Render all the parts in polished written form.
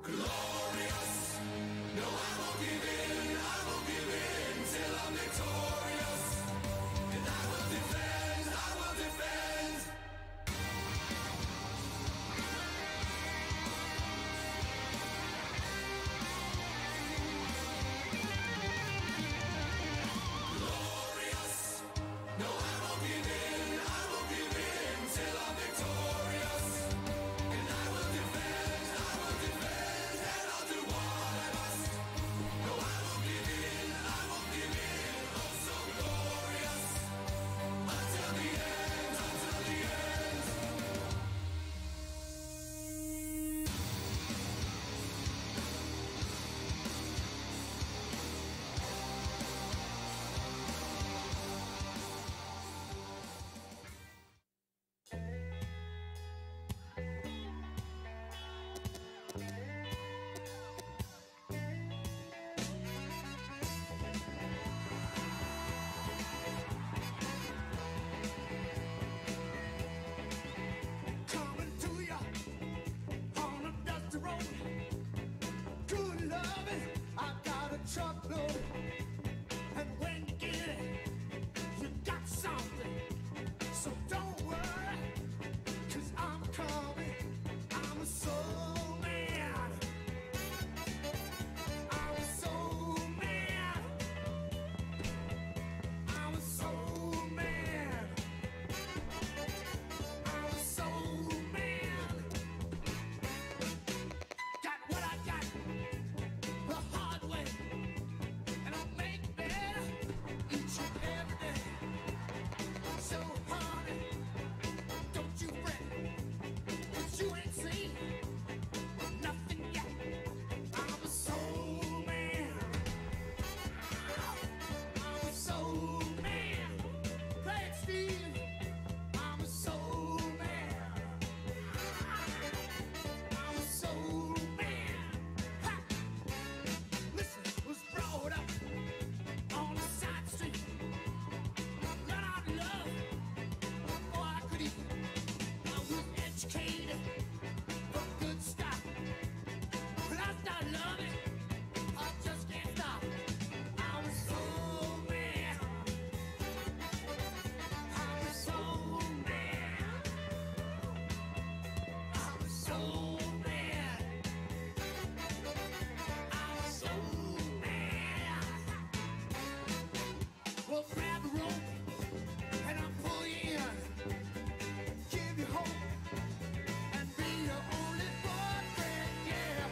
Glorious. No, I won't give in. I won't give in till I'm victorious. And I will defend. I will defend. Glorious. No, I won't give in. I won't give in till I'm victorious. And I will defend. I will defend. And I'll do what I must. No, I won't give in. I won't give in. Oh, so glorious. Until the end. Until the end. Coming to ya on a dusty road. Good loving, I got a truckload. And when you get it, you got something. So don't worry, 'cause I'm coming. I'm a soul man. I'm a soul man. I'm a soul man. I'm a soul man. Got what I got the hard way, and I'll make better each and every day. So honey, don't you fret, 'cause you ain't seen nothing yet. I'm a soul man. I'm a soul man. Play it, Steve. I'm a soul man. I'm a soul man. Ha! Listen, was brought up on a side street. Run out of love before I could eat. I was educated for good stuff. When I start loving, I just can't stop. I'm a soul man. I'm a soul man. I'm a soul man. I'm a soul man. Well, grab the rope and I'll pull you in. Give you hope and be your only boyfriend. Yeah.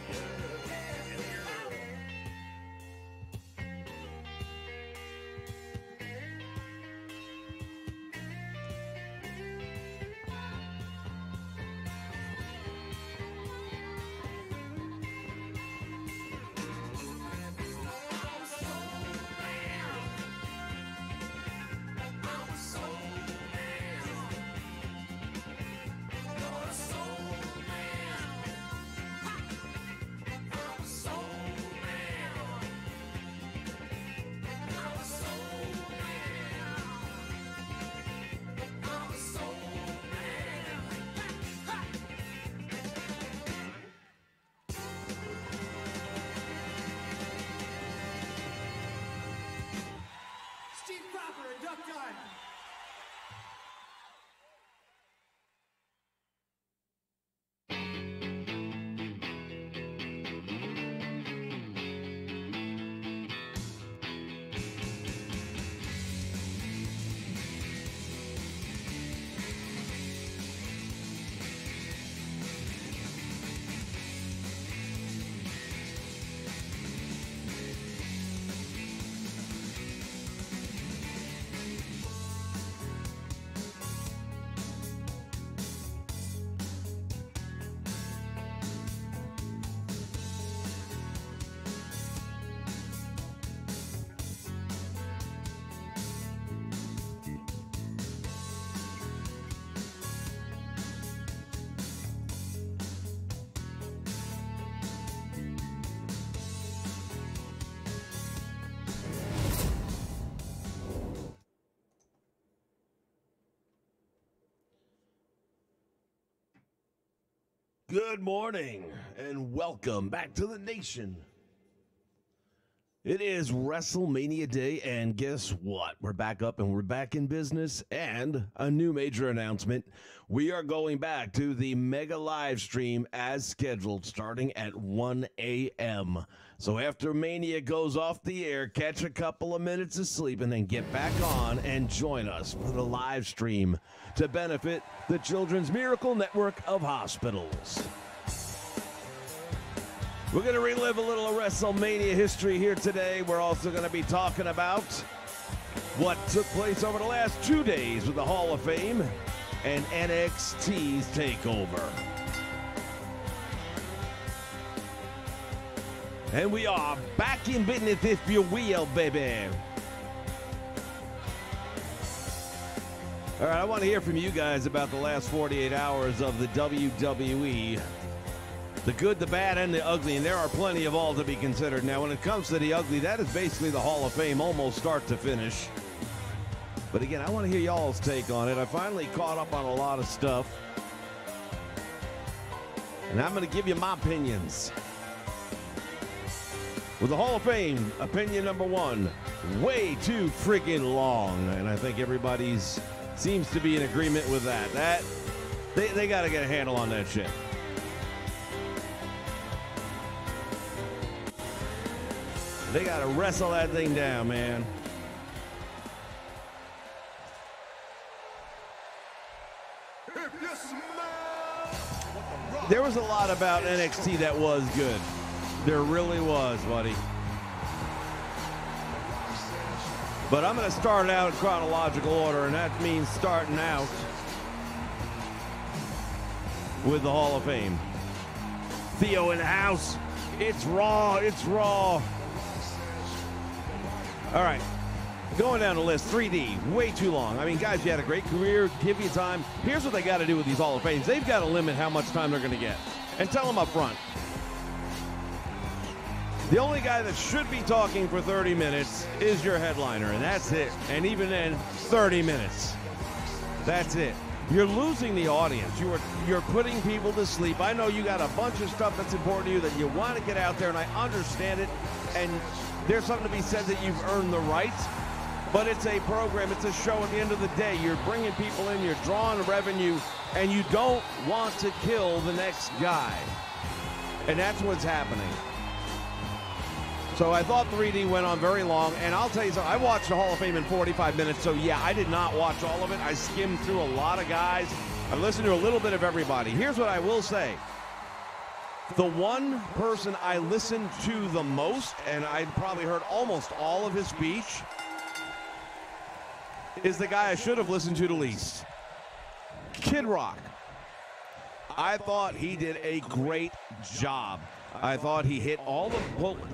Steve Cropper and Duck Gun. Good morning and welcome back to the nation. It is WrestleMania Day, and guess what? We're back up and we're back in business, and a new major announcement. We are going back to the mega live stream as scheduled, starting at 1 a.m. So after Mania goes off the air, catch a couple of minutes of sleep and then get back on and join us for the live stream to benefit the Children's Miracle Network of Hospitals. We're going to relive a little of WrestleMania history here today. We're also going to be talking about what took place over the last 2 days with the Hall of Fame and NXT's takeover. And we are back in business, if you will, baby. All right, I want to hear from you guys about the last 48 hours of the WWE. The good, the bad, and the ugly, and there are plenty of all to be considered. Now, when it comes to the ugly, that is basically the Hall of Fame, almost start to finish. But again, I want to hear y'all's take on it. I finally caught up on a lot of stuff, and I'm going to give you my opinions. With the Hall of Fame, opinion number one, way too friggin' long, and I think everybody's seems to be in agreement with that. They got to get a handle on that shit. They got to wrestle that thing down, man. There was a lot about NXT that was good. There really was, buddy. But I'm going to start out in chronological order, and that means starting out with the Hall of Fame. Theo in the house. It's Raw. It's Raw. All right, going down the list, 3D, way too long. I mean, guys, you had a great career, give you time. Here's what they got to do with these Hall of Fames. They've got to limit how much time they're going to get. And tell them up front. The only guy that should be talking for 30 minutes is your headliner, and that's it. And even then, 30 minutes. That's it. You're losing the audience. You're putting people to sleep. I know you got a bunch of stuff that's important to you that you want to get out there, and I understand it. And there's something to be said that you've earned the right, but it's a program, it's a show at the end of the day. You're bringing people in, you're drawing revenue, and you don't want to kill the next guy. And that's what's happening. So I thought 3D went on very long, and I'll tell you something, I watched the Hall of Fame in 45 minutes, so yeah, I did not watch all of it. I skimmed through a lot of guys. I listened to a little bit of everybody. Here's what I will say. The one person I listened to the most, and I probably heard almost all of his speech, is the guy I should have listened to the least. Kid Rock. I thought he did a great job. I thought he hit all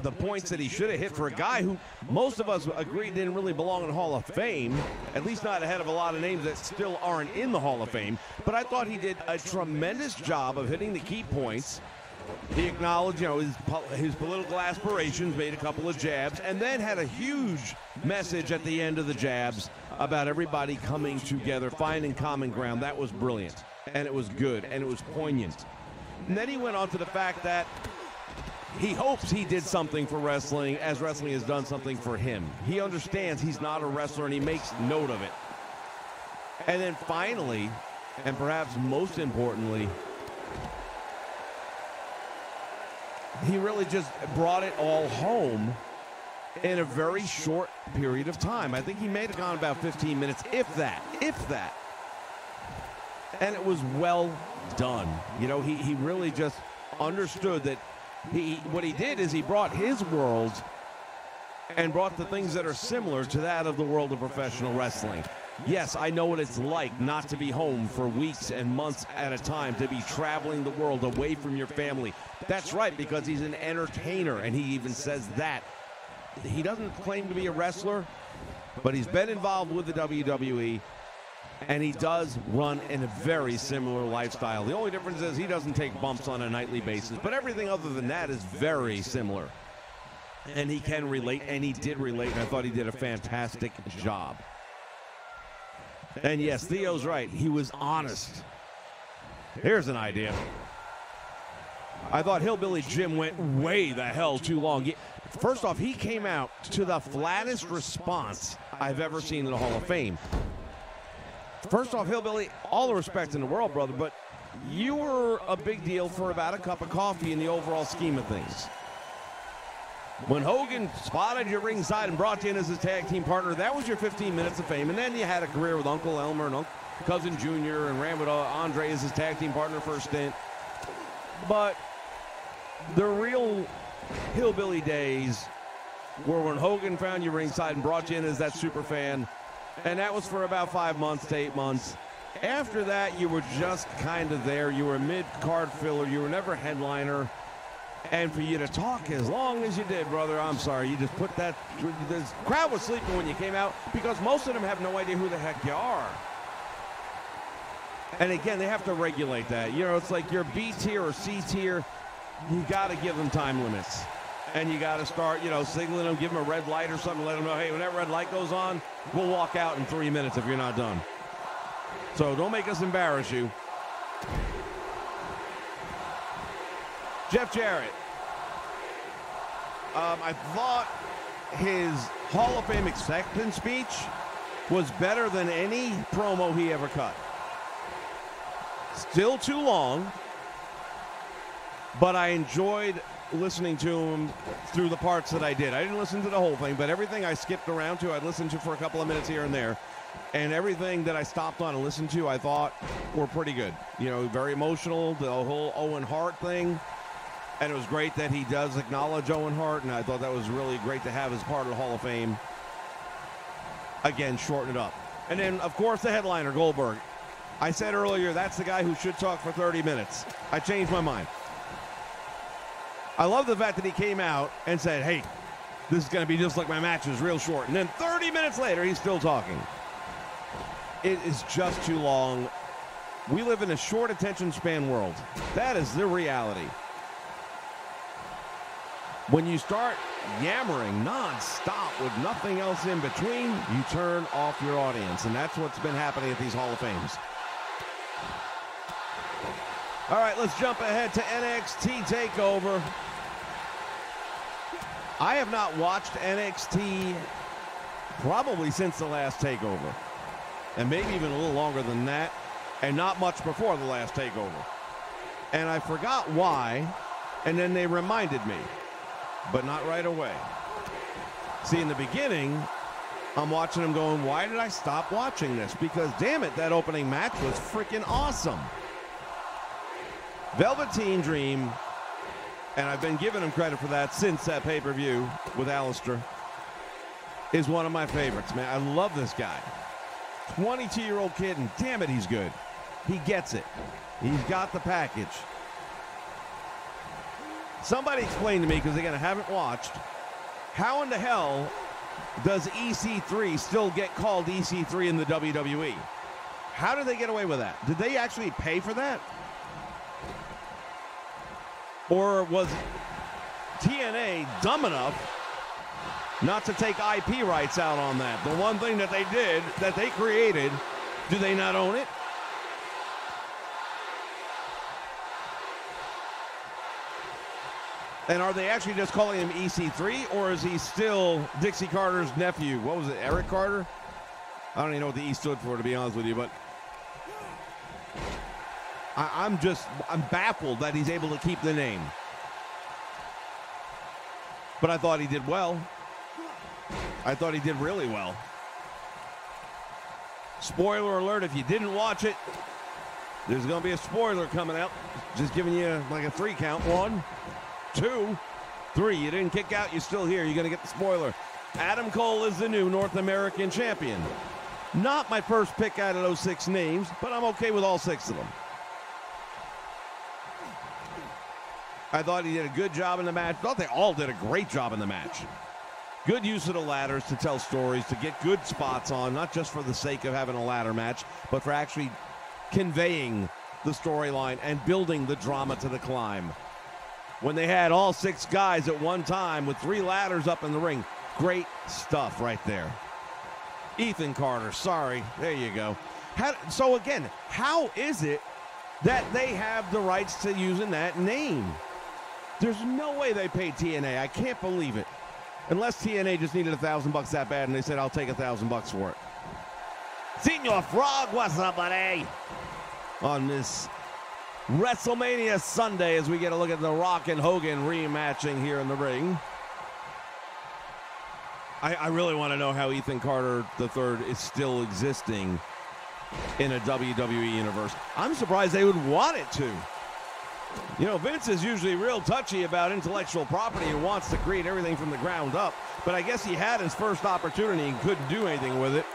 the points that he should have hit for a guy who most of us agreed didn't really belong in the Hall of Fame, at least not ahead of a lot of names that still aren't in the Hall of Fame. But I thought he did a tremendous job of hitting the key points. He acknowledged, his political aspirations, made a couple of jabs, and then had a huge message at the end of the jabs about everybody coming together, finding common ground. That was brilliant, and it was good, and it was poignant. And then he went on to the fact that he hopes he did something for wrestling as wrestling has done something for him. He understands he's not a wrestler, and he makes note of it. And then finally, and perhaps most importantly, he really just brought it all home in a very short period of time. I think he may have gone about 15 minutes, if that. And it was well done. He really just understood that what he did is he brought his world and brought the things that are similar to that of the world of professional wrestling. Yes, I know what it's like not to be home for weeks and months at a time, to be traveling the world away from your family. That's right, because he's an entertainer, and he even says that. He doesn't claim to be a wrestler, but he's been involved with the WWE, and he does run in a very similar lifestyle. The only difference is he doesn't take bumps on a nightly basis, but everything other than that is very similar. And he can relate, and he did relate, and I thought he did a fantastic job. And yes, Theo's right. He was honest. Here's an idea. I thought Hillbilly Jim went way the hell too long. First off, he came out to the flattest response I've ever seen in the Hall of Fame. First off, Hillbilly, all the respect in the world, brother, but you were a big deal for about a cup of coffee in the overall scheme of things. When Hogan spotted you ringside and brought you in as his tag team partner, that was your 15 minutes of fame. And then you had a career with Uncle Elmer and Cousin Jr. and ran with Andre as his tag team partner for a stint. But the real Hillbilly days were when Hogan found you ringside and brought you in as that super fan. And that was for about 5 months to 8 months. After that, you were just kind of there. You were a mid-card filler. You were never a headliner. And for you to talk as long as you did, brother, I'm sorry. You just put that... The crowd was sleeping when you came out because most of them have no idea who the heck you are. And again, they have to regulate that. You know, it's like your B tier or C tier. You got to give them time limits. And you got to start, you know, signaling them, give them a red light or something, let them know, hey, when that red light goes on, we'll walk out in 3 minutes if you're not done. So don't make us embarrass you. Jeff Jarrett. I thought his Hall of Fame acceptance speech was better than any promo he ever cut. Still too long, but I enjoyed listening to him through the parts that I did. I didn't listen to the whole thing, but everything I skipped around to, I'd listen to for a couple of minutes here and there. And everything that I stopped on and listened to, I thought were pretty good. You know, very emotional, the whole Owen Hart thing. And it was great that he does acknowledge Owen Hart, and I thought that was really great to have as part of the Hall of Fame. Again, shorten it up. And then, of course, the headliner, Goldberg. I said earlier, that's the guy who should talk for 30 minutes. I changed my mind. I love the fact that he came out and said, hey, this is going to be just like my matches, real short. And then 30 minutes later, he's still talking. It is just too long. We live in a short attention span world. That is the reality. When you start yammering non-stop with nothing else in between, you turn off your audience. And that's what's been happening at these Hall of Fames. All right, let's jump ahead to NXT TakeOver. I have not watched NXT probably since the last TakeOver. And maybe even a little longer than that. And not much before the last TakeOver. And I forgot why. And then they reminded me. But not right away. See, in the beginning, I'm watching them going, why did I stop watching this? Because, damn it, that opening match was freaking awesome. Velveteen Dream, and I've been giving him credit for that since that pay-per-view with Alistair, is one of my favorites, man. I love this guy. 22-year-old kid, and damn it, he's good. He gets it. He's got the package. Somebody explain to me, because again, I haven't watched, how in the hell does EC3 still get called EC3 in the WWE? How did they get away with that? Did they actually pay for that? Or was TNA dumb enough not to take IP rights out on that? The one thing that they did, that they created, do they not own it? And are they actually just calling him EC3, or is he still Dixie Carter's nephew? What was it, Eric Carter? I don't even know what the E stood for, to be honest with you, but I'm baffled that he's able to keep the name. But I thought he did well. I thought he did really well. Spoiler alert, if you didn't watch it, there's going to be a spoiler coming out. Just giving you like a 3 count. 1, 2, 3. You didn't kick out, you're still here. You're going to get the spoiler. Adam Cole is the new North American champion. Not my first pick out of those 6 names, but I'm okay with all 6 of them. I thought he did a good job in the match. I thought they all did a great job in the match. Good use of the ladders to tell stories, to get good spots on, not just for the sake of having a ladder match, but for actually conveying the storyline and building the drama to the climb. When they had all 6 guys at one time with 3 ladders up in the ring, great stuff right there. Ethan Carter, sorry, there you go. So again, how is it that they have the rights to using that name? There's no way they paid TNA. I can't believe it. Unless TNA just needed $1,000 that bad and they said, I'll take $1,000 for it. Senior Frog, what's up, buddy? On this WrestleMania Sunday as we get a look at The Rock and Hogan rematching here in the ring. I really want to know how Ethan Carter III is still existing in a WWE universe. I'm surprised they would want it to. You know, Vince is usually real touchy about intellectual property and wants to create everything from the ground up. But I guess he had his first opportunity and couldn't do anything with it.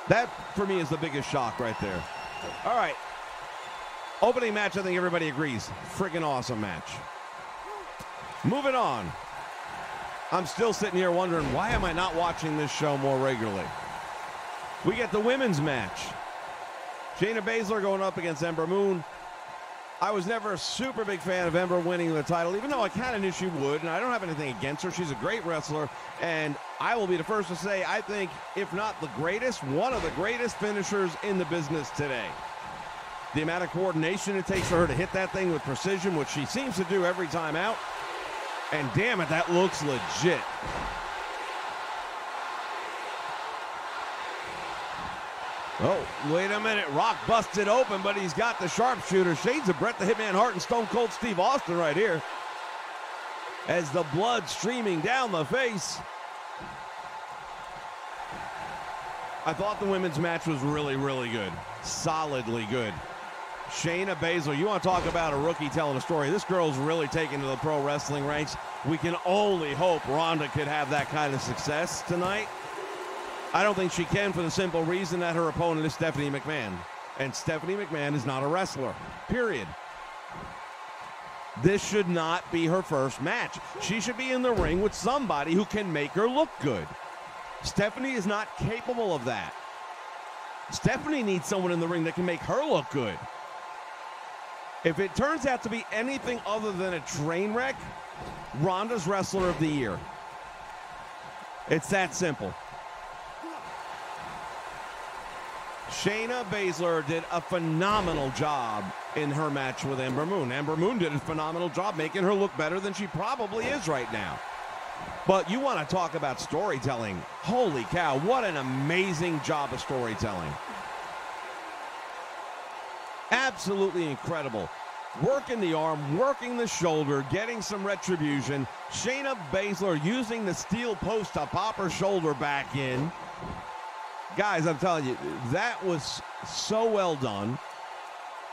That, for me, is the biggest shock right there. All right. Opening match, I think everybody agrees. Friggin' awesome match. Moving on. I'm still sitting here wondering, why am I not watching this show more regularly? We get the women's match. Shayna Baszler going up against Ember Moon. I was never a super big fan of Ember winning the title, even though I kind of knew she would, and I don't have anything against her. She's a great wrestler, and I will be the first to say, I think, if not the greatest, one of the greatest finishers in the business today. The amount of coordination it takes for her to hit that thing with precision, which she seems to do every time out, and damn it, that looks legit. Oh, wait a minute. Rock busted open, but he's got the sharpshooter. Shades of Bret the Hitman Hart and Stone Cold Steve Austin right here. As the blood streaming down the face. I thought the women's match was really, really good. Solidly good. Shayna Baszler, you want to talk about a rookie telling a story. This girl's really taken to the pro wrestling ranks. We can only hope Ronda could have that kind of success tonight. I don't think she can for the simple reason that her opponent is Stephanie McMahon. And Stephanie McMahon is not a wrestler, period. This should not be her first match. She should be in the ring with somebody who can make her look good. Stephanie is not capable of that. Stephanie needs someone in the ring that can make her look good. If it turns out to be anything other than a train wreck, Ronda's Wrestler of the Year. It's that simple. Shayna Baszler did a phenomenal job in her match with Ember Moon. Ember Moon did a phenomenal job making her look better than she probably is right now. But you want to talk about storytelling. Holy cow, what an amazing job of storytelling. Absolutely incredible. Working the arm, working the shoulder, getting some retribution. Shayna Baszler using the steel post to pop her shoulder back in. Guys, I'm telling you, that was so well done.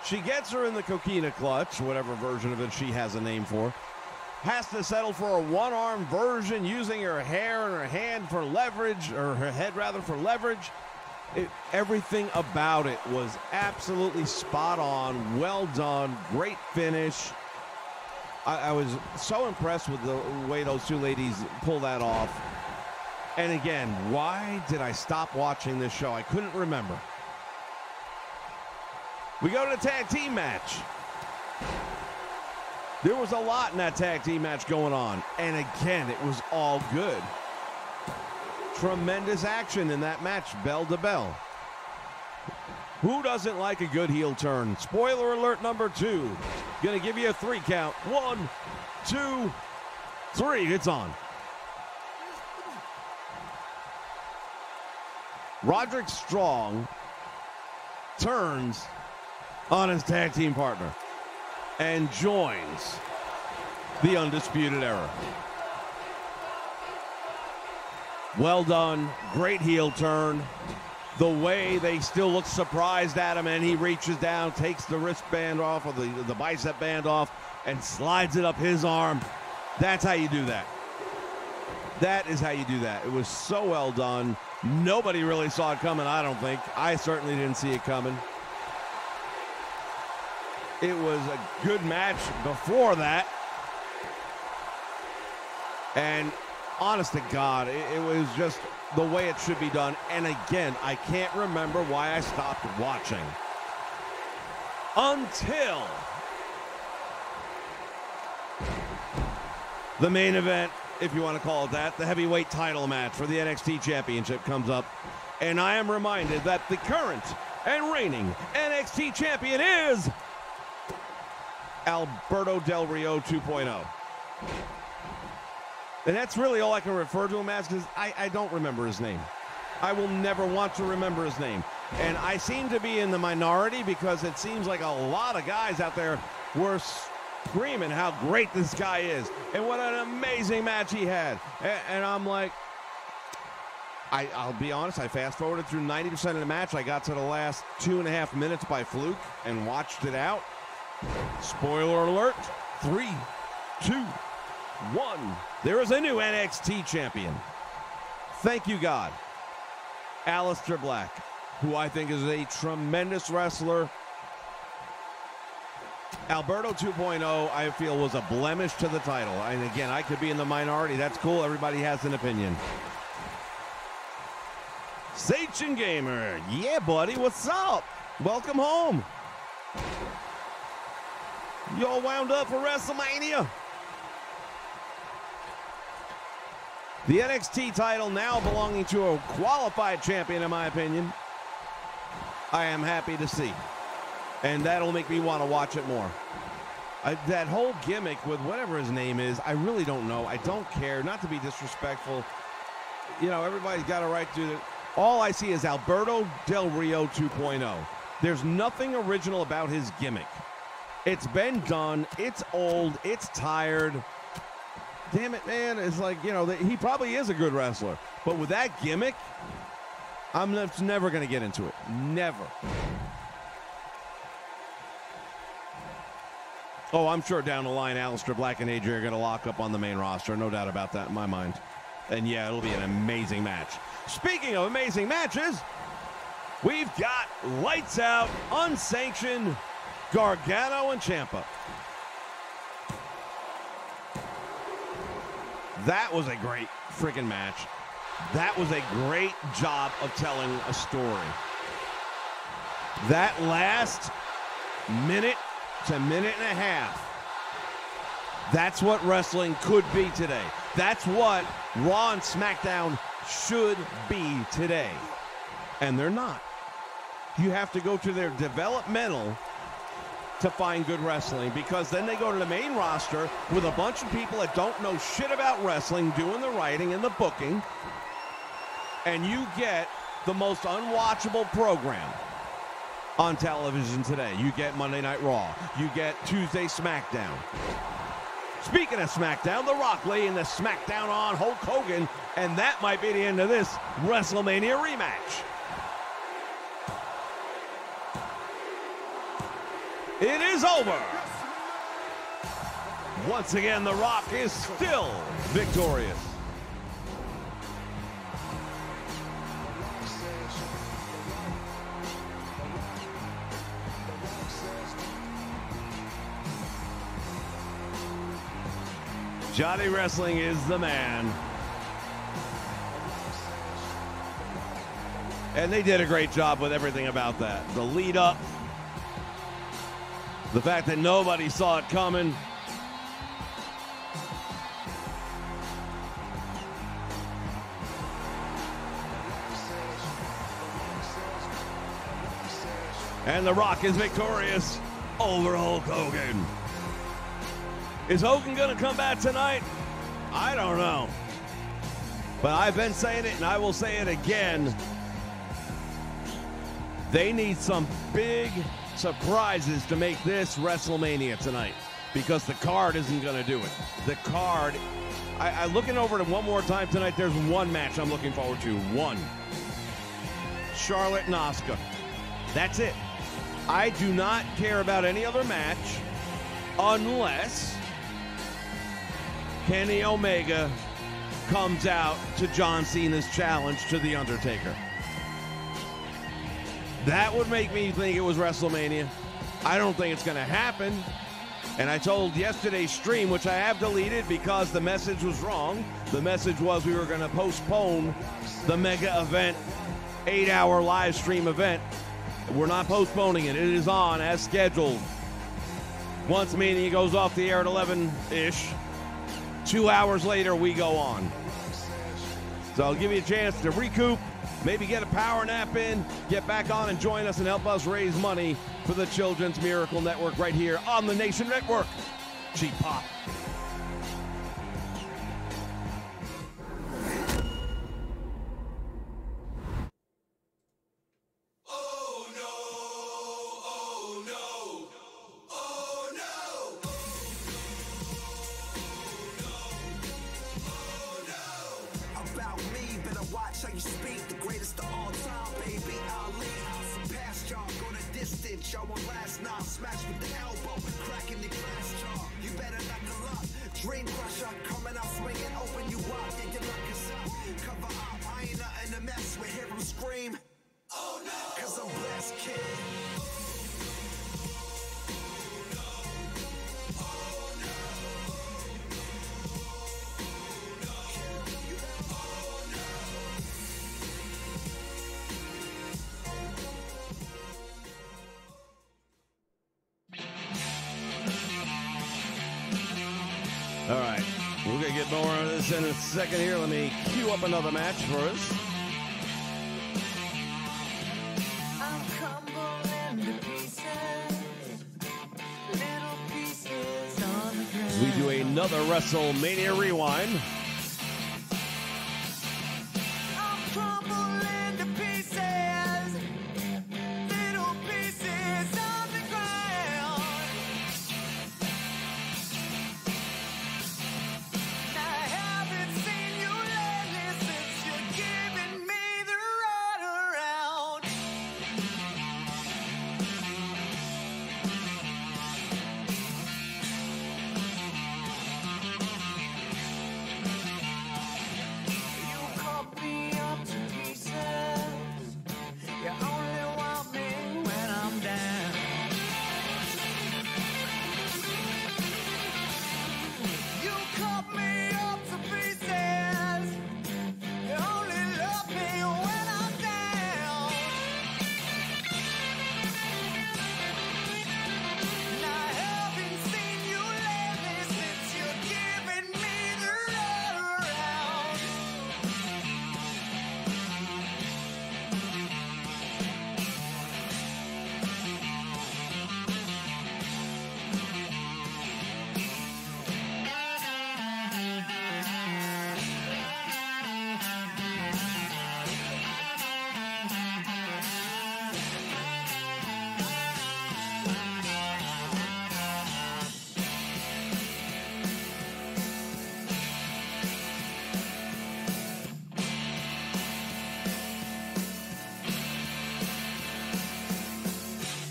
She gets her in the coquina clutch, whatever version of it she has a name for. Has to settle for a one-arm version using her hair and her hand for leverage, or her head rather for leverage. Everything about it was absolutely spot on, well done, great finish. I was so impressed with the way those two ladies pull that off. And again, why did I stop watching this show? I couldn't remember. We go to the tag team match. There was a lot in that tag team match going on. And again, it was all good. Tremendous action in that match, bell to bell. Who doesn't like a good heel turn? Spoiler alert number 2. Gonna give you a 3 count. 1, 2, 3. It's on. Roderick Strong turns on his tag team partner and joins the Undisputed Era. Well done. Great heel turn. The way they still look surprised at him, and he reaches down, takes the wristband off, or the bicep band off, and slides it up his arm. That's how you do that. That is how you do that. It was so well done. Nobody really saw it coming, I don't think. I certainly didn't see it coming. It was a good match before that. And honest to God, it was just the way it should be done. And again, I can't remember why I stopped watching. Until the main event, if you want to call it that, the heavyweight title match for the NXT Championship comes up. And I am reminded that the current and reigning NXT Champion is Alberto Del Rio 2.0. And that's really all I can refer to him as, because I don't remember his name. I will never want to remember his name. And I seem to be in the minority because it seems like a lot of guys out there were screaming how great this guy is and what an amazing match he had. And I'm like, I'll be honest, I fast-forwarded through 90% of the match. I got to the last 2.5 minutes by fluke and watched it out. Spoiler alert, 3, 2, 1. There is a new NXT champion. Thank you, God. Aleister Black, who I think is a tremendous wrestler. Alberto 2.0, I feel, was a blemish to the title. And again, I could be in the minority. That's cool. Everybody has an opinion. Sachin Gamer, yeah, buddy, what's up? Welcome home. You all wound up for WrestleMania? The NXT title now belonging to a qualified champion, in my opinion. I am happy to see. And that'll make me want to watch it more. That whole gimmick with whatever his name is, I really don't know. I don't care. Not to be disrespectful. You know, everybody's got a right to do it. All I see is Alberto Del Rio 2.0. There's nothing original about his gimmick. It's been done. It's old. It's tired. Damn it, man. It's like, you know, he probably is a good wrestler. But with that gimmick, I'm never going to get into it. Never. Oh, I'm sure down the line, Aleister Black and AJ are going to lock up on the main roster. No doubt about that in my mind. And yeah, it'll be an amazing match. Speaking of amazing matches, we've got lights out, unsanctioned Gargano and Ciampa. That was a great freaking match. That was a great job of telling a story. That last minute to minute and a half, that's what wrestling could be today. That's what Raw and SmackDown should be today. And they're not. You have to go to their developmental to find good wrestling, because then they go to the main roster with a bunch of people that don't know shit about wrestling doing the writing and the booking, and you get the most unwatchable program on television today. You get Monday Night Raw. You get Tuesday SmackDown. Speaking of SmackDown, The Rock laying the SmackDown on Hulk Hogan, and that might be the end of this WrestleMania rematch. It is over. Once again, The Rock is still victorious. Johnny Wrestling is the man. And they did a great job with everything about that. The lead up. The fact that nobody saw it coming. And The Rock is victorious over Hulk Hogan. Is Hogan going to come back tonight? I don't know. But I've been saying it, and I will say it again. They need some big surprises to make this WrestleMania tonight, because the card isn't going to do it. The card, I'm looking over it one more time tonight. There's one match I'm looking forward to. One. Charlotte and Asuka. That's it. I do not care about any other match unless Kenny Omega comes out to John Cena's challenge to The Undertaker. That would make me think it was WrestleMania. I don't think it's going to happen. And I told yesterday's stream, which I have deleted because the message was wrong. The message was we were going to postpone the mega event, 8-hour live stream event. We're not postponing it. It is on as scheduled. Once Mania goes off the air at 11-ish, 2 hours later we go on. So I'll give you a chance to recoup, maybe get a power nap in, get back on and join us and help us raise money for the Children's Miracle Network right here on the Nation Network. Cheap Pop. How you speak, the greatest of all time, baby. Ali, past y'all, go the distance. Y'all won't last now. Smash with the elbow, cracking the glass jaw. You better knuckle up. Dream crusher, coming out swinging, open you up. Yeah, your luck is up. Cover up, I ain't nothing to mess with. Hear him scream. Oh no, cause I'm blessed, kid. All right, we're going to get more on this in a second here. Let me cue up another match for us. I'm crumbling to pieces, little pieces on the ground. We do another WrestleMania rewind. I'm crumbling to pieces, little pieces on the ground. I haven't seen you lately since you're giving me the runaround. You cut me up to pieces. You only want me when I'm down. You cut me up to pieces. You only love me when I'm down. And I haven't seen you lately since you're giving me the runaround.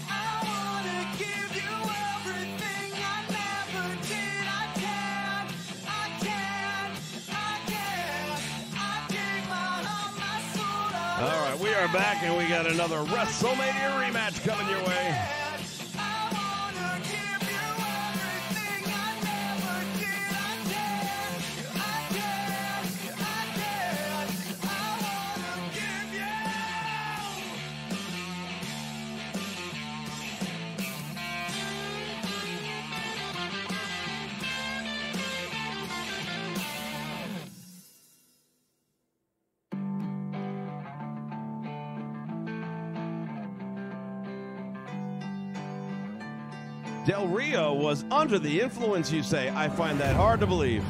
I wanna give you everything I never did. I can. I take my heart, my soul. All right, we are back, and we got another WrestleMania rematch coming your way. I wanna give you everything I never did. I wanna give you. Del Rio was under the influence, you say? I find that hard to believe.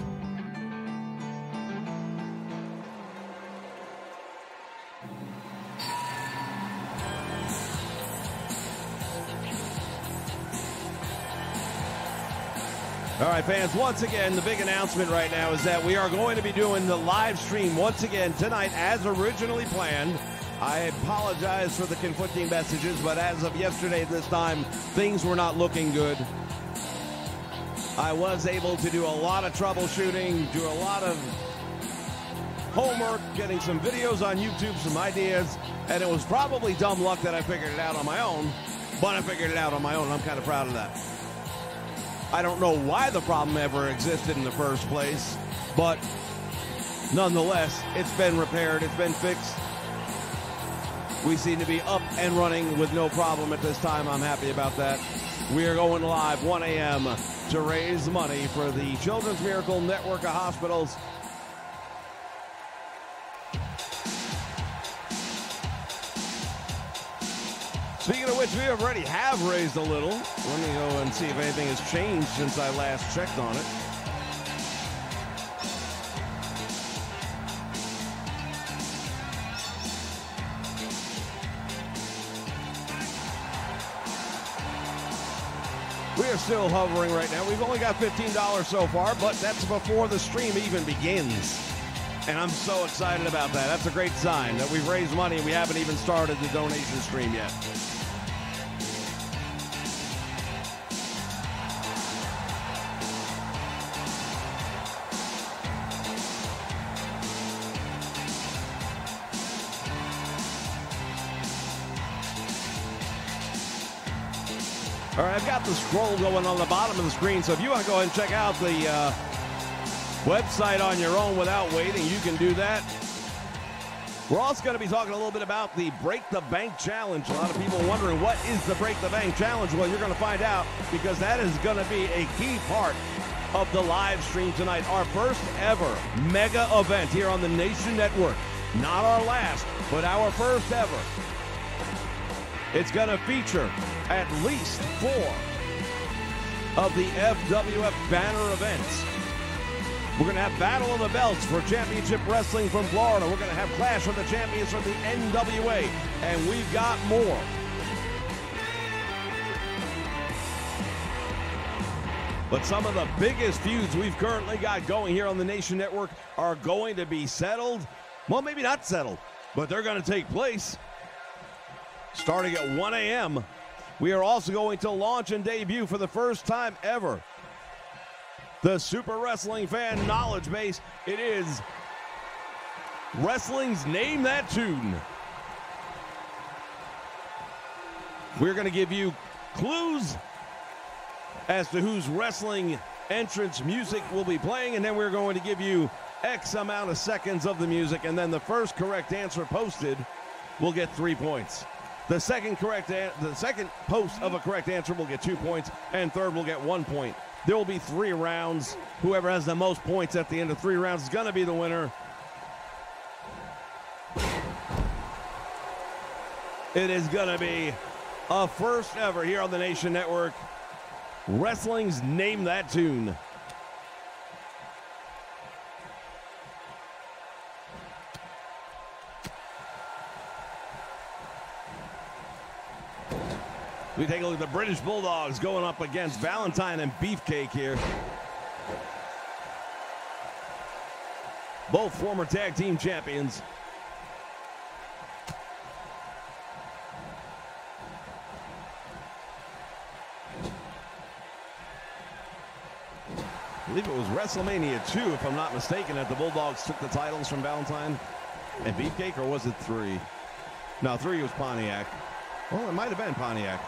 All right, fans, once again, the big announcement right now is that we are going to be doing the live stream once again tonight as originally planned. I apologize for the conflicting messages, but as of yesterday at this time, things were not looking good. I was able to do a lot of troubleshooting, do a lot of homework, getting some videos on YouTube, some ideas, and it was probably dumb luck that I figured it out on my own, but I figured it out on my own. I'm kind of proud of that. I don't know why the problem ever existed in the first place, but nonetheless, it's been repaired, it's been fixed. We seem to be up and running with no problem at this time. I'm happy about that. We are going live 1 a.m. to raise money for the Children's Miracle Network of Hospitals. Speaking of which, we already have raised a little. Let me go and see if anything has changed since I last checked on it. We are still hovering right now. We've only got $15 so far, but that's before the stream even begins. And I'm so excited about that. That's a great sign that we've raised money and we haven't even started the donation stream yet. All right, I've got the scroll going on the bottom of the screen, so if you want to go ahead and check out the website on your own without waiting, you can do that. We're also going to be talking a little bit about the Break the Bank Challenge. A lot of people wondering, what is the Break the Bank Challenge? Well, you're going to find out, because that is going to be a key part of the live stream tonight. Our first ever mega event here on the Nation Network. Not our last, but our first ever. It's going to feature at least 4 of the FWF banner events. We're going to have Battle of the Belts for Championship Wrestling from Florida. We're going to have Clash of the Champions from the NWA. And we've got more. But some of the biggest feuds we've currently got going here on the Nation Network are going to be settled. Well, maybe not settled, but they're going to take place starting at 1 a.m. We are also going to launch and debut for the first time ever the Super Wrestling Fan Knowledge Base. It is wrestling's Name That Tune. We're going to give you clues as to whose wrestling entrance music will be playing, and then we're going to give you X amount of seconds of the music, and then the first correct answer posted will get 3 points. The second post of a correct answer will get 2 points, and third will get 1 point. There will be 3 rounds. Whoever has the most points at the end of 3 rounds is going to be the winner. It is going to be a first ever here on the Nation Network. Wrestling's Name That Tune. We take a look at the British Bulldogs going up against Valentine and Beefcake here. Both former tag team champions. I believe it was WrestleMania 2, if I'm not mistaken, that the Bulldogs took the titles from Valentine and Beefcake, or was it 3? No, 3 was Pontiac. Well, it might have been Pontiac.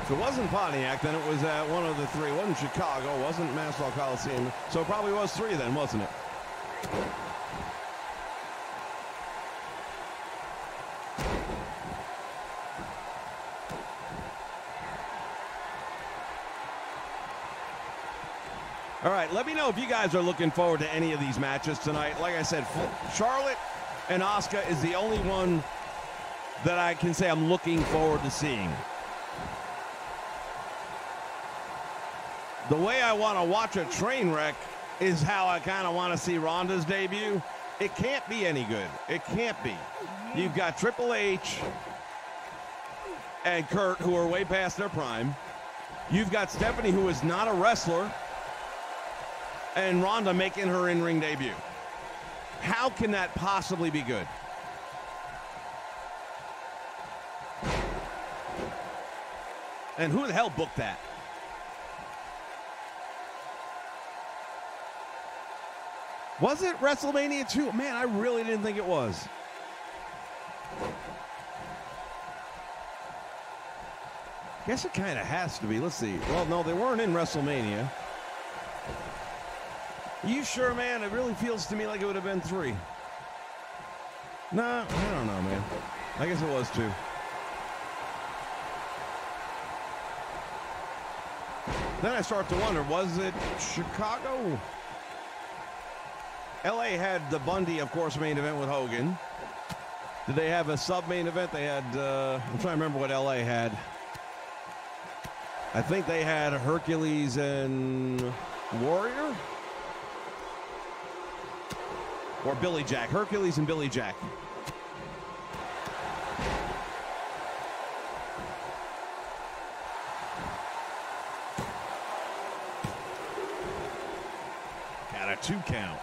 If it wasn't Pontiac, then it was one of the 3. It wasn't Chicago, it wasn't Nassau Coliseum. So it probably was 3 then, wasn't it? All right, let me know if you guys are looking forward to any of these matches tonight. Like I said, Charlotte and Asuka is the only one that I can say I'm looking forward to seeing. The way I want to watch a train wreck is how I kind of want to see Ronda's debut. It can't be any good. It can't be. You've got Triple H and Kurt, who are way past their prime. You've got Stephanie, who is not a wrestler, and Ronda making her in-ring debut. How can that possibly be good? And who the hell booked that? Was it WrestleMania 2? Man, I really didn't think it was. Guess it kind of has to be. Let's see. Well, no, they weren't in WrestleMania. Are you sure, man? It really feels to me like it would have been 3. No, I don't know, man. I guess it was 2. Then I start to wonder, was it Chicago? LA had the Bundy, of course, main event with Hogan. Did they have a sub-main event? They had, I'm trying to remember what LA had. I think they had Hercules and Warrior? Or Billy Jack. Hercules and Billy Jack. Got a 2 count.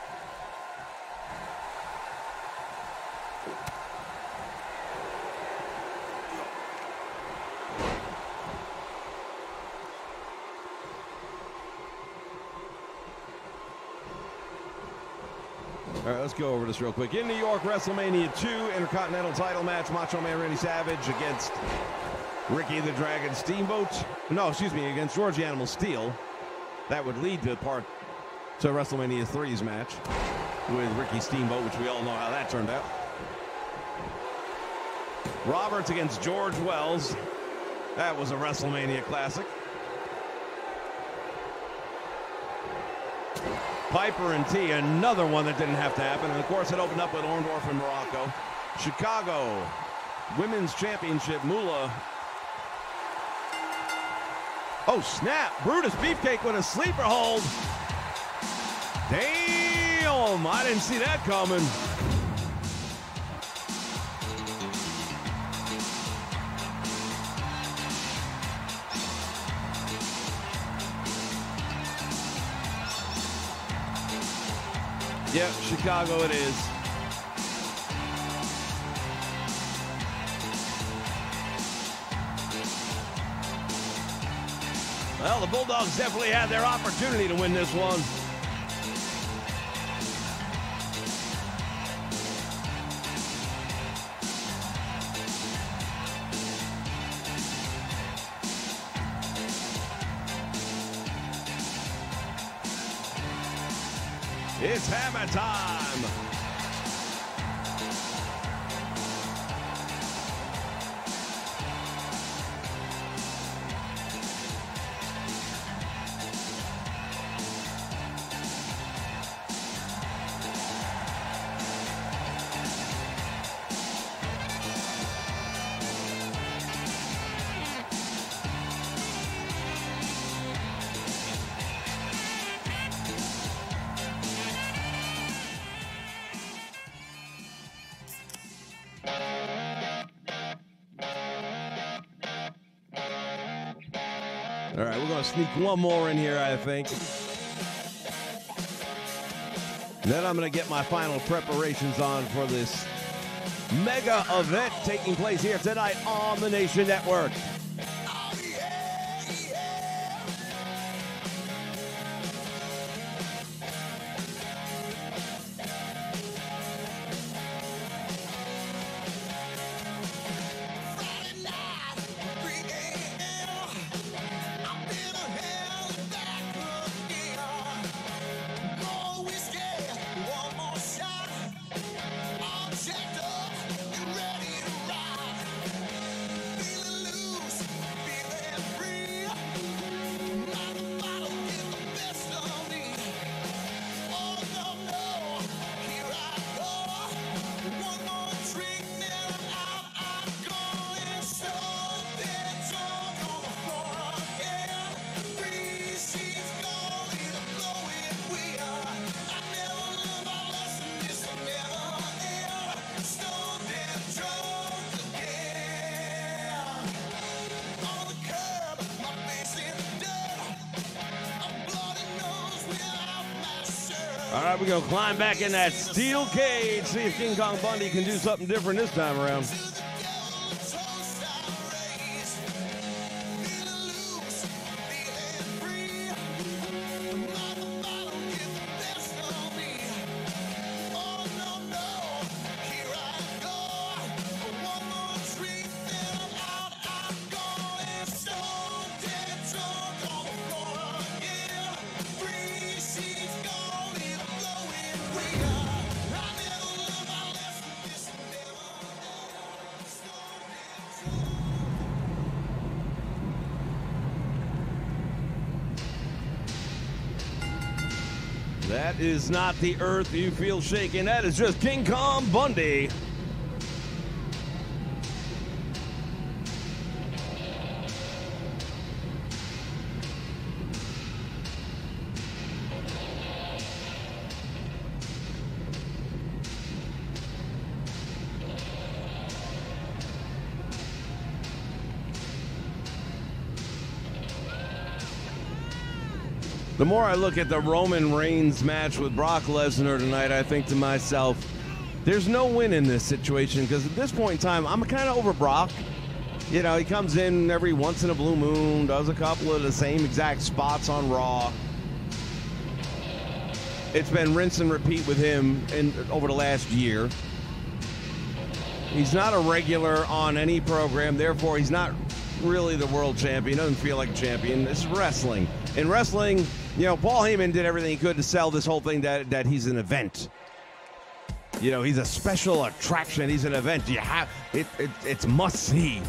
All right, let's go over this real quick. In New York, WrestleMania 2, Intercontinental title match, Macho Man Randy Savage against Ricky the Dragon Steamboat. No, excuse me, against George the Animal Steel. That would lead to WrestleMania 3's match with Ricky Steamboat, which we all know how that turned out. Roberts against George Wells. That was a WrestleMania classic. Piper and T, another one that didn't have to happen. And, of course, it opened up with Orndorff and Morocco. Chicago Women's Championship, Moolah. Oh, snap. Brutus Beefcake with a sleeper hold. Damn, I didn't see that coming. Yep, Chicago it is. Well, the Bulldogs definitely had their opportunity to win this one. It's hammer time. All right, we're going to sneak one more in here, I think. Then I'm going to get my final preparations on for this mega event taking place here tonight on the Nation Network. All right, we're going to climb back in that steel cage, see if King Kong Bundy can do something different this time around. That is not the earth you feel shaking. That is just King Kong Bundy. The more I look at the Roman Reigns match with Brock Lesnar tonight, I think to myself, there's no win in this situation because at this point in time, I'm kind of over Brock. You know, he comes in every once in a blue moon, does a couple of the same exact spots on Raw. It's been rinse and repeat with him over the last year. He's not a regular on any program, therefore he's not really the world champion. Doesn't feel like a champion. This is wrestling. In wrestling, you know, Paul Heyman did everything he could to sell this whole thing that he's an event. You know, he's a special attraction. He's an event. You have it's must see.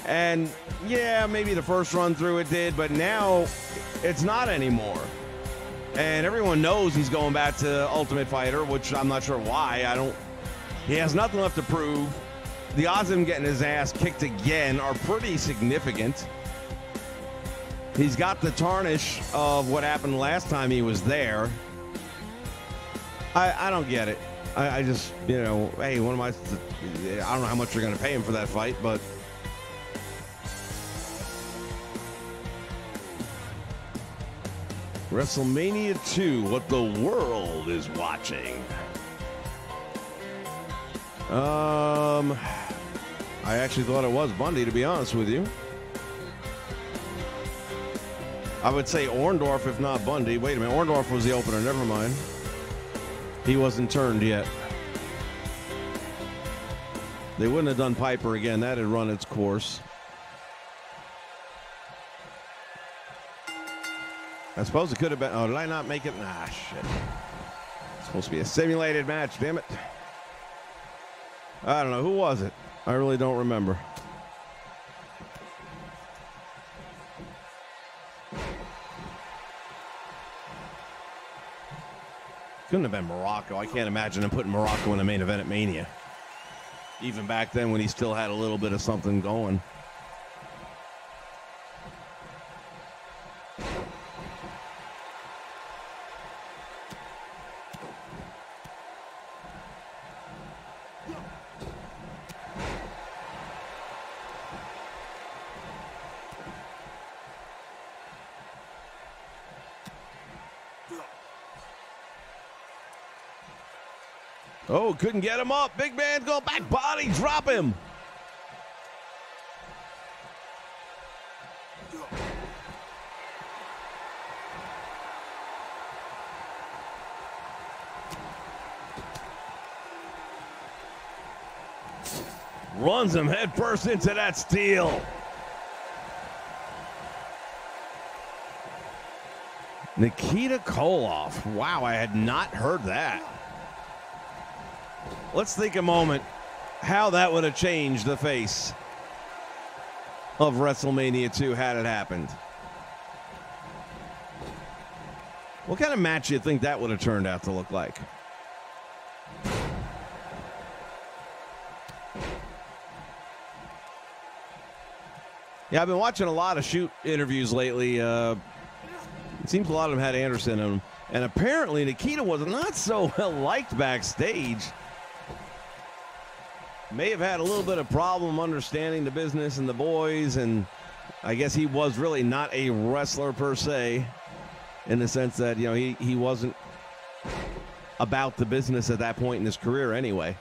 And yeah, maybe the first run through it did, but now it's not anymore. And everyone knows he's going back to Ultimate Fighter, which I'm not sure why. He has nothing left to prove. The odds of him getting his ass kicked again are pretty significant. He's got the tarnish of what happened last time he was there. I don't get it. I just, you know, hey, I don't know how much you're going to pay him for that fight, but WrestleMania 2, what the world is watching. I actually thought it was Bundy, to be honest with you. I would say Orndorff, if not Bundy. Wait a minute, Orndorff was the opener, never mind. He wasn't turned yet. They wouldn't have done Piper again. That had run its course. I suppose it could have been. Oh, did I not make it? Nah, shit. It's supposed to be a simulated match, damn it. I don't know. Who was it? I really don't remember. Couldn't have been Morocco. I can't imagine him putting Morocco in the main event at Mania. Even back then when he still had a little bit of something going. Oh, couldn't get him up. Big man go back body, drop him. Runs him head first into that steel. Nikita Koloff. Wow, I had not heard that. Let's think a moment how that would have changed the face of WrestleMania 2 had it happened. What kind of match do you think that would have turned out to look like? Yeah, I've been watching a lot of shoot interviews lately. It seems a lot of them had Anderson in them. And apparently Nikita was not so well liked backstage. May have had a little bit of problem understanding the business and the boys, and I guess he was really not a wrestler per se, in the sense that, you know, he wasn't about the business at that point in his career anyway,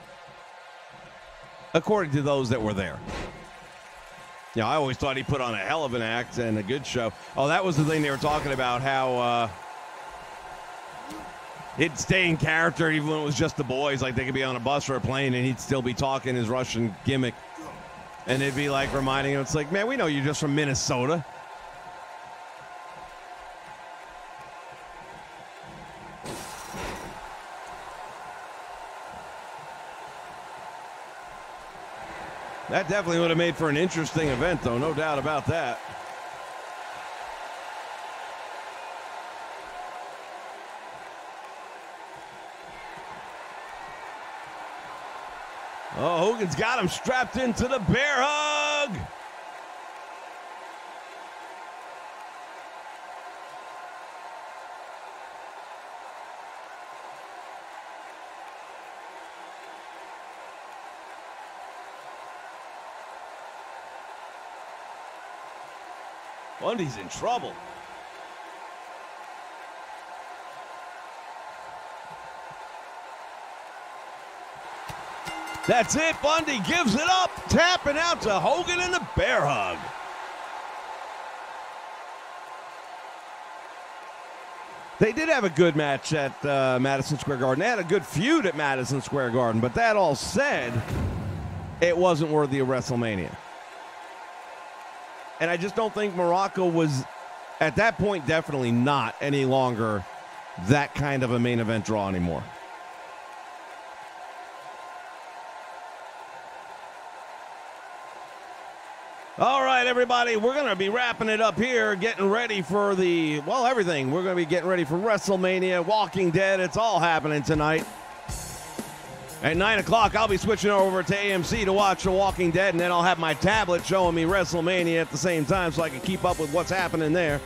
according to those that were there. You know, I always thought he put on a hell of an act and a good show. Oh, that was the thing they were talking about, how he'd stay in character even when it was just the boys. Like, they could be on a bus or a plane and he'd still be talking his Russian gimmick. And they'd be like reminding him, it's like, man, we know you're just from Minnesota. That definitely would have made for an interesting event, though, no doubt about that. Oh, Hogan's got him strapped into the bear hug. Bundy's in trouble. That's it. Bundy gives it up, tapping out to Hogan in the bear hug. They did have a good match at Madison Square Garden. They had a good feud at Madison Square Garden, but that all said, it wasn't worthy of WrestleMania. And I just don't think Morocco was, at that point, definitely not any longer that kind of a main event draw anymore. All right, everybody, we're going to be wrapping it up here, getting ready for everything. We're going to be getting ready for WrestleMania, Walking Dead. It's all happening tonight. At 9 o'clock, I'll be switching over to AMC to watch The Walking Dead, and then I'll have my tablet showing me WrestleMania at the same time so I can keep up with what's happening there.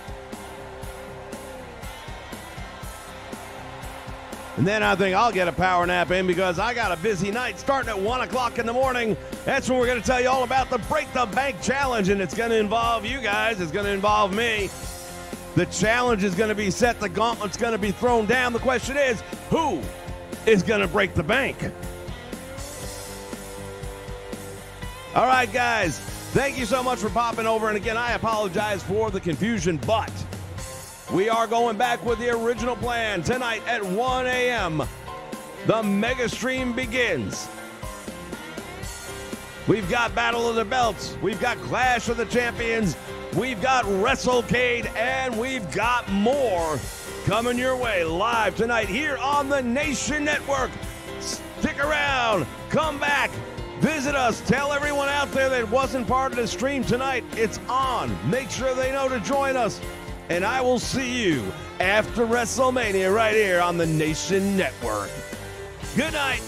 And then I think I'll get a power nap in because I got a busy night starting at 1 o'clock in the morning. That's when we're going to tell you all about the Break the Bank Challenge, and it's going to involve you guys. It's going to involve me. The challenge is going to be set. The gauntlet's going to be thrown down. The question is, who is going to break the bank? All right, guys. Thank you so much for popping over. And again, I apologize for the confusion, but we are going back with the original plan tonight at 1 a.m. The mega stream begins. We've got Battle of the Belts. We've got Clash of the Champions. We've got WrestleCade, and we've got more coming your way live tonight here on the Nation Network. Stick around. Come back. Visit us. Tell everyone out there that wasn't part of the stream tonight, it's on. Make sure they know to join us. And I will see you after WrestleMania right here on the Nation Network. Good night.